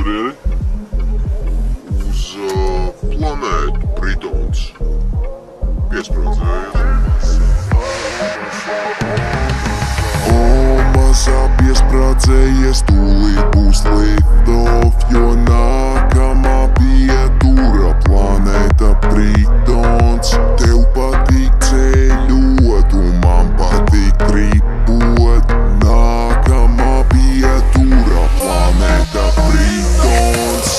Gabrieli, uz planētu Pritons. Piesprādzējies. Mazā piesprādzējies, tūlīt būs lift-off, jo nākamā pietura planēta Pritons. Tev patīk ceļot, un man patīk kripot. Nākamā pietura planēta Pritons.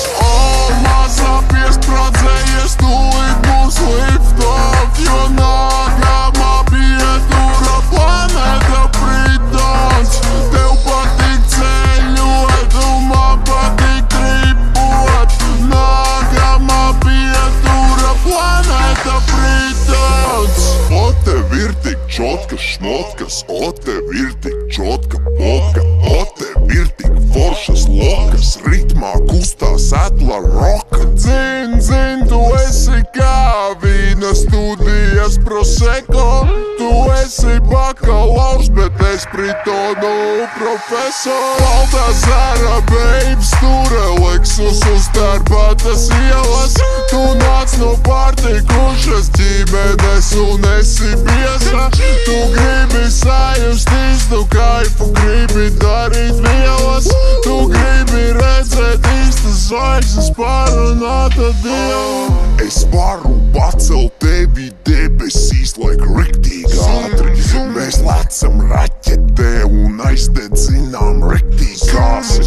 Mazā piesprādzējies, tūlīt būs lift-off, jo nākamā pietura planēta Pritons. Tev patīk ceļot, un man patīk kripot. Nākamā pietura planēta Pritons. O tev ir tik čotka šmotkas, o tev ir tik čotka popka, o tev ir tik foršas lokas, ritmā kustās Atla roka. Zin, tu esi kā vīna studijas Prosecco. Tu esi bakalaurs, bet es Pritonu profesors. Baltazara babes, ture Lexus uz Tērbatas ielas. Tu nāc no pārtikušas ģimenes un esi bieza. Tu gribi sajust īstu kaifu, gribi darīt vielas. Tu gribi redzēt īstas zvaigznes, parunāt ar Dievu. Es varu pacelt tevi debesīs, like riktīgi ātri. Mēs lecam raķetē un aizdedzinām riktīgi kāsi.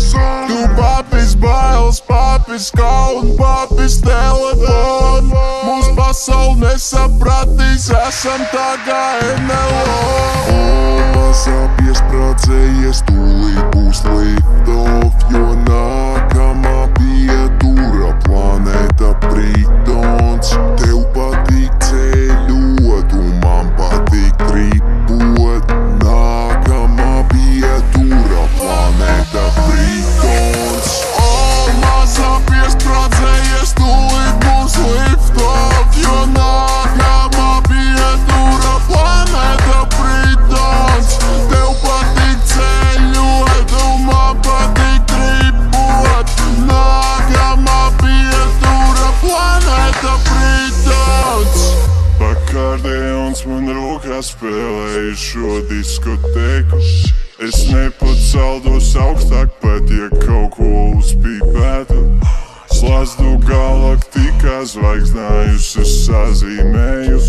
Tu papis bailes, papis kaun, papis telefon. Mūs pasauli nesapratīs, esam tā kā NLO. Mazā piesprādzējies, tūlīt būs lift-off, jo nākamā pietura planēta Pritons. Tev patīk ceļot, un man patīk kripot. Nākamā pietura planēta Pritons. Mazā piesprādzējies, tūlīt būs lift-off, jo nākamā pietura planēta Pritons. Tev patīk ceļot, un man patīk kripot. Nākamā pietura planēta Pritons. Bakārdions man rokā spēlēju šo diskotēku. Es nepaceldos augstāk, pat ja kaut ko uzpīpētu. Slazdu galaktikā zvaigznājusi sazīmēju.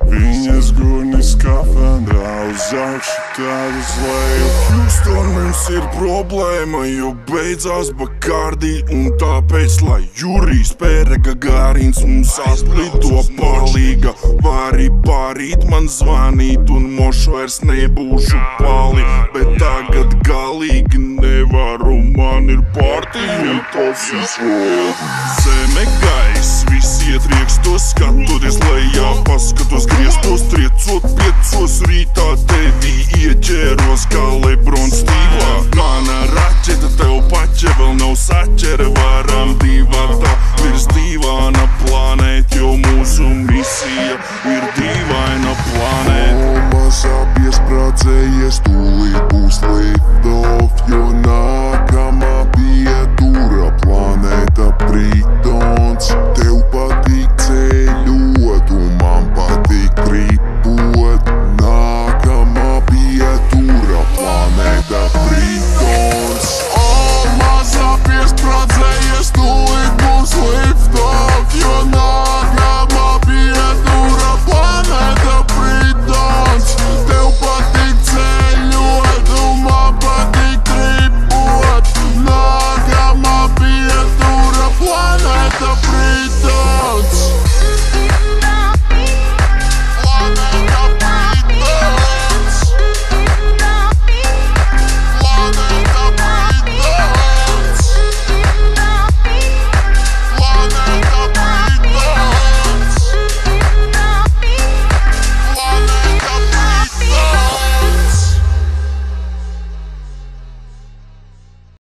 Viņas gurnis skafandrā uz augšu, tad uz leju. Houston, mums ir problēma, jo beidzās Bakārdi, un tāpēc, lai Jurijs Pēra Gagārins mums atlido palīga. Vari pārīt man zvanīt, un mošu vairs nebūšu pali. Bet tagad galīgi nevaru, man ir partija, un tas izvēl. Zeme gaiss, visi iet riekstos, skatoties lejā, paskatos griestos, triecot 5 rītā, tevi ieķēros kā Lebrons stīvā. Mana raķeta tev paķe vēl nav saķere, varam divatā virs dīvāna planēt, jo mūsu misija ir dīvaina planēt. Mazā piesprādzējies,